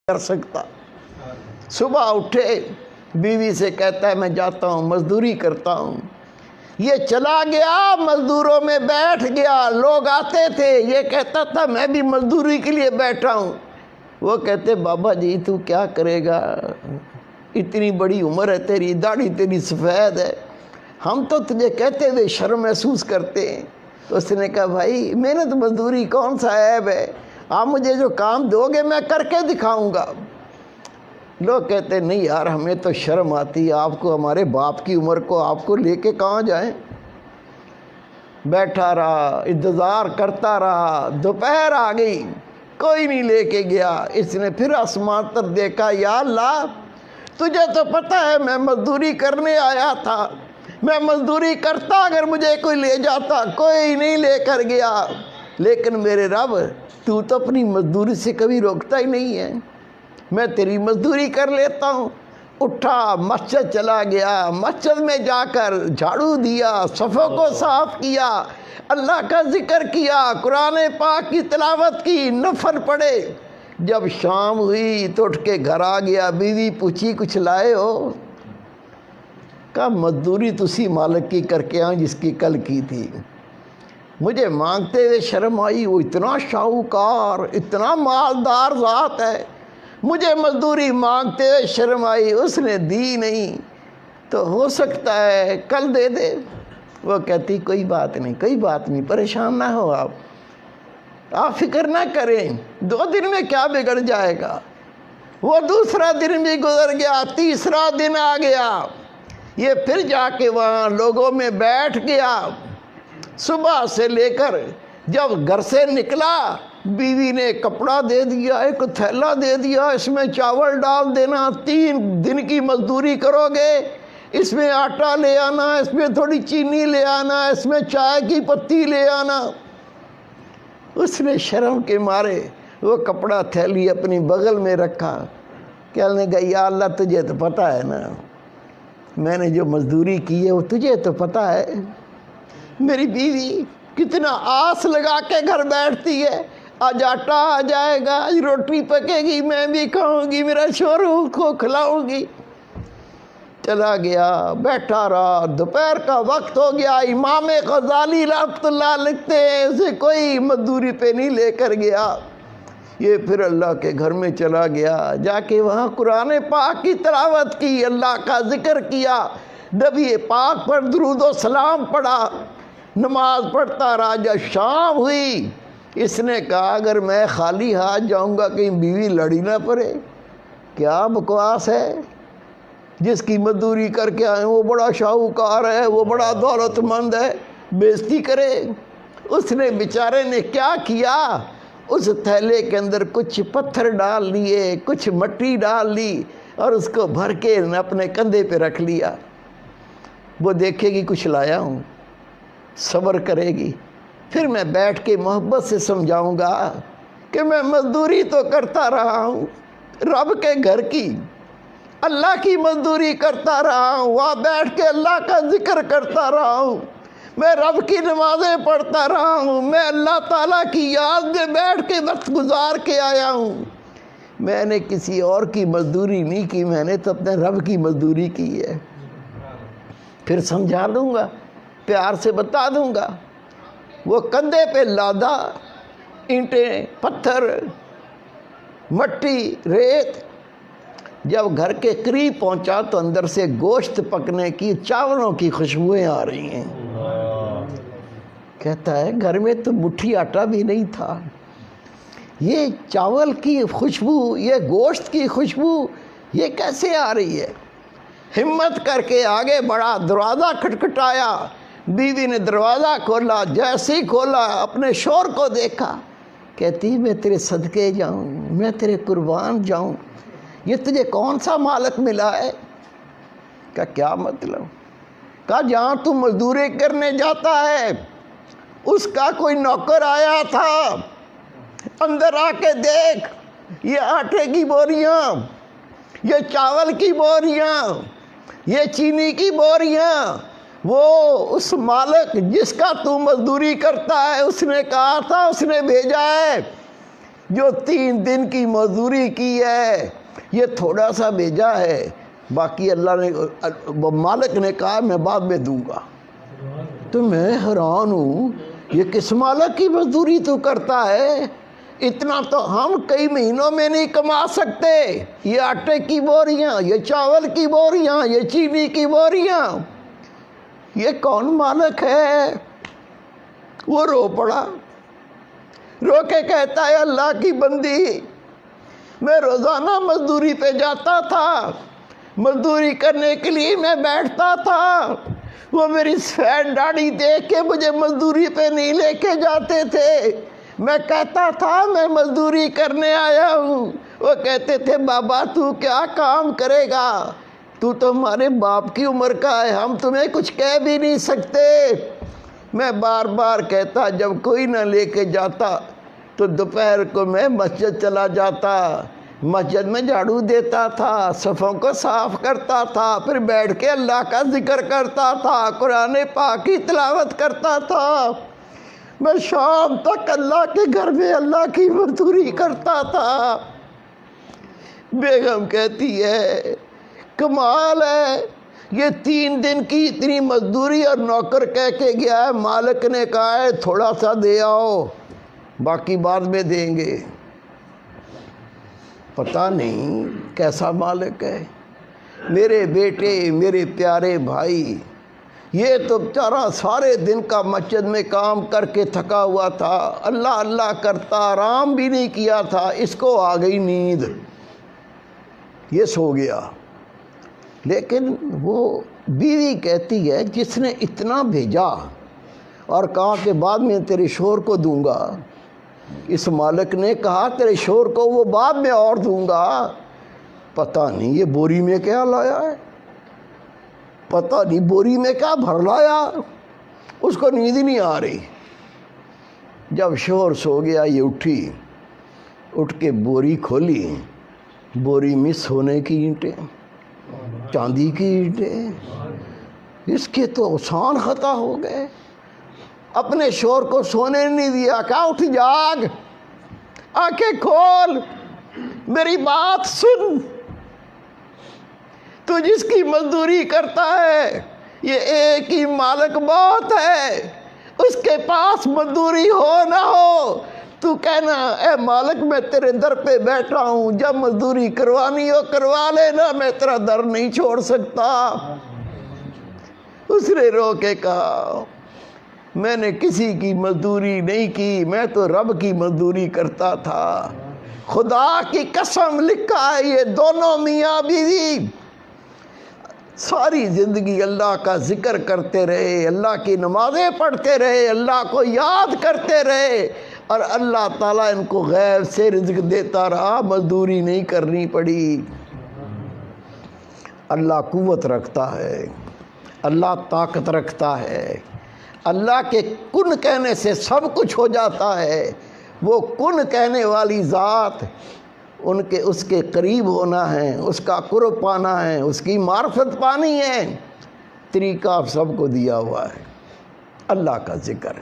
कर सकता। सुबह उठे, बीवी से कहता है मैं जाता हूँ मजदूरी करता हूँ। ये चला गया, मजदूरों में बैठ गया। लोग आते थे, ये कहता था मैं भी मजदूरी के लिए बैठा हूँ। वो कहते बाबा जी तू क्या करेगा, इतनी बड़ी उम्र है तेरी, दाढ़ी तेरी सफ़ेद है, हम तो तुझे कहते हुए शर्म महसूस करते हैं। उसने कहा भाई मेहनत मजदूरी कौन सा ऐब है, आप मुझे जो काम दोगे मैं करके दिखाऊंगा। लोग कहते नहीं यार हमें तो शर्म आती है, आपको हमारे बाप की उम्र को आपको लेके कहाँ जाएं। बैठा रहा, इंतज़ार करता रहा, दोपहर आ गई, कोई नहीं लेके गया। इसने फिर आसमान पर देखा, या अल्लाह तुझे तो पता है मैं मजदूरी करने आया था, मैं मजदूरी करता अगर मुझे कोई ले जाता, कोई नहीं लेकर गया। लेकिन मेरे रब तू तो अपनी मजदूरी से कभी रोकता ही नहीं है, मैं तेरी मजदूरी कर लेता हूँ। उठा, मस्जिद चला गया, मस्जिद में जाकर झाड़ू दिया, सफ़ों को साफ़ किया, अल्लाह का जिक्र किया, कुरान पाक की तिलावत की, नफल पढ़े। जब शाम हुई तो उठ के घर आ गया। बीवी पूछी कुछ लाए हो? कहा मजदूरी तुसी मालिक की करके आऊँ जिसकी कल की थी। मुझे मांगते हुए शर्म आई, वो इतना शाहूकार, इतना मालदार ज़ात है, मुझे मजदूरी मांगते हुए शर्म आई, उसने दी नहीं, तो हो सकता है कल दे दे। वो कहती कोई बात नहीं, कोई बात नहीं, परेशान ना हो आप फिक्र ना करें, 2 दिन में क्या बिगड़ जाएगा। वो दूसरा दिन भी गुजर गया, तीसरा दिन आ गया, ये फिर जाके वहाँ लोगों में बैठ गया। सुबह से लेकर जब घर से निकला, बीवी ने कपड़ा दे दिया, एक थैला दे दिया, इसमें चावल डाल देना, 3 दिन की मजदूरी करोगे, इसमें आटा ले आना, इसमें थोड़ी चीनी ले आना, इसमें चाय की पत्ती ले आना। उसने शर्म के मारे वो कपड़ा थैली अपनी बगल में रखा। कहने लगा या अल्लाह तुझे तो पता है ना मैंने जो मजदूरी की है वो तुझे तो पता है। मेरी बीवी कितना आस लगा के घर बैठती है, आज आटा आ जाएगा, आज रोटी पकेगी, मैं भी खाऊंगी, मेरा शोरू को खिलाऊंगी। चला गया, बैठा रहा, दोपहर का वक्त हो गया। इमाम गजाली रहमतुल्लाह लिखते हैं उसे कोई मजदूरी पे नहीं लेकर गया। ये फिर अल्लाह के घर में चला गया, जाके वहाँ कुरान पाक की तिलावत की, अल्लाह का जिक्र किया, नबी पाक पर दुरूद व सलाम पढ़ा, नमाज पढ़ता रहा। जब शाम हुई, इसने कहा अगर मैं खाली हाथ जाऊंगा कहीं बीवी लड़ी ना पड़े। क्या बकवास है, जिसकी मजदूरी करके आए वो बड़ा शाहूकार है, वो बड़ा दौलतमंद है, बेइज्जती करे। उसने बेचारे ने क्या किया, उस थैले के अंदर कुछ पत्थर डाल लिए, कुछ मट्टी डाल ली और उसको भर के अपने कंधे पे रख लिया। वो देखेगी कुछ लाया हूँ, सब्र करेगी, फिर मैं बैठ के मोहब्बत से समझाऊंगा कि मैं मजदूरी तो करता रहा हूँ, रब के घर की, अल्लाह की मजदूरी करता रहा हूँ, वहाँ बैठ के अल्लाह का जिक्र करता रहा हूँ, मैं रब की नमाज़ें पढ़ता रहा हूँ, मैं अल्लाह ताला की याद में बैठ के वक्त गुजार के आया हूँ। मैंने किसी और की मजदूरी नहीं की, मैंने तो अपने रब की मजदूरी की है। फिर समझा दूँगा, प्यार से बता दूँगा। वो कंधे पे लादा, ईंटें, पत्थर, मट्टी, रेत। जब घर के करीब पहुंचा तो अंदर से गोश्त पकने की, चावलों की खुशबुएं आ रही हैं। कहता है घर में तो मुट्ठी आटा भी नहीं था, ये चावल की खुशबू, ये गोश्त की खुशबू ये कैसे आ रही है। हिम्मत करके आगे बढ़ा, दरवाज़ा खटखटाया, बीवी ने दरवाज़ा खोला, जैसे ही खोला अपने शोर को देखा, कहती मैं तेरे सदके जाऊं, मैं तेरे कुर्बान जाऊं, ये तुझे कौन सा मालिक मिला है। का क्या मतलब। कहा जहाँ तू मजदूरी करने जाता है उसका कोई नौकर आया था, अंदर आके देख, ये आटे की बोरियां, ये चावल की बोरियां, ये चीनी की बोरियां, वो उस मालिक जिसका तू मजदूरी करता है उसने कहा था, उसने भेजा है جو 3 دن کی مزدوری کی ہے یہ تھوڑا سا بھیجا ہے، باقی اللہ نے مالک نے کہا میں بعد میں دوں گا۔ تو میں حیران ہوں، یہ کس مالک کی مزدوری تو کرتا ہے؟ اتنا تو ہم کئی مہینوں میں نہیں کما سکتے۔ یہ آٹے کی بوریاں، یہ چاول کی بوریاں، یہ چینی کی بوریاں، یہ کون مالک ہے؟ وہ رو پڑا، رو کے کہتا ہے اللہ کی بندی، میں روزانہ مزدوری پہ جاتا تھا، مزدوری کرنے کے لیے میں بیٹھتا تھا، وہ میری سفید داڑھی دیکھ کے مجھے مزدوری پہ نہیں لے کے جاتے تھے۔ میں کہتا تھا میں مزدوری کرنے آیا ہوں، وہ کہتے تھے بابا تو کیا کام کرے گا، تو ہمارے باپ کی عمر کا ہے، ہم تمہیں کچھ کہہ بھی نہیں سکتے۔ میں بار بار کہتا جب کوئی نہ لے کے جاتا تو دوپہر کو میں مسجد چلا جاتا، مسجد میں جھاڑو دیتا تھا، صفوں کو صاف کرتا تھا، پھر بیٹھ کے اللہ کا ذکر کرتا تھا، قرآن پاک کی تلاوت کرتا تھا، میں شام تک اللہ کے گھر میں اللہ کی مزدوری کرتا تھا۔ بیگم کہتی ہے کمال ہے، یہ 3 دن کی اتنی مزدوری اور نوکر کہہ کے گیا ہے، مالک نے کہا ہے تھوڑا سا دے آؤ، باقی بعد میں دیں گے۔ پتہ نہیں کیسا مالک ہے۔ میرے بیٹے، میرے پیارے بھائی، یہ تو بیچارہ سارے دن کا مسجد میں کام کر کے تھکا ہوا تھا، اللہ اللہ کرتا، آرام بھی نہیں کیا تھا، اس کو آ گئی نیند، یہ سو گیا۔ لیکن وہ بیوی کہتی ہے جس نے اتنا بھیجا اور کہا کہ بعد میں تیرے شوہر کو دوں گا، اس مالک نے کہا تیرے شوہر کو وہ بعد میں اور دوں گا، پتہ نہیں یہ بوری میں کیا لایا ہے، پتہ نہیں بوری میں کیا بھر لایا، اس کو نیند ہی نہیں آ رہی۔ جب شوہر سو گیا یہ اٹھی، اٹھ کے بوری کھولی، بوری میں سونے کی اینٹیں، چاندی کی اینٹیں، اس کے تو آسان خطا ہو گئے۔ اپنے شوہر کو سونے نہیں دیا، کہا اٹھ جاگ، آنکھیں کھول، میری بات سن، تو جس کی مزدوری کرتا ہے یہ ایک ہی مالک بہت ہے، اس کے پاس مزدوری ہو نہ ہو تو کہنا اے مالک میں تیرے در پہ بیٹھا ہوں، جب مزدوری کروانی ہو کروا لینا، میں تیرا در نہیں چھوڑ سکتا۔ اس نے رو کے کہا میں نے کسی کی مزدوری نہیں کی، میں تو رب کی مزدوری کرتا تھا۔ خدا کی قسم لکھا ہے یہ دونوں میاں بیوی ساری زندگی اللہ کا ذکر کرتے رہے، اللہ کی نمازیں پڑھتے رہے، اللہ کو یاد کرتے رہے، اور اللہ تعالیٰ ان کو غیب سے رزق دیتا رہا، مزدوری نہیں کرنی پڑی۔ اللہ قوت رکھتا ہے، اللہ طاقت رکھتا ہے، اللہ کے کن کہنے سے سب کچھ ہو جاتا ہے۔ وہ کن کہنے والی ذات، اس کے قریب ہونا ہے، اس کا قرب پانا ہے، اس کی معرفت پانی ہے، طریقہ آپ سب کو دیا ہوا ہے، اللہ کا ذکر۔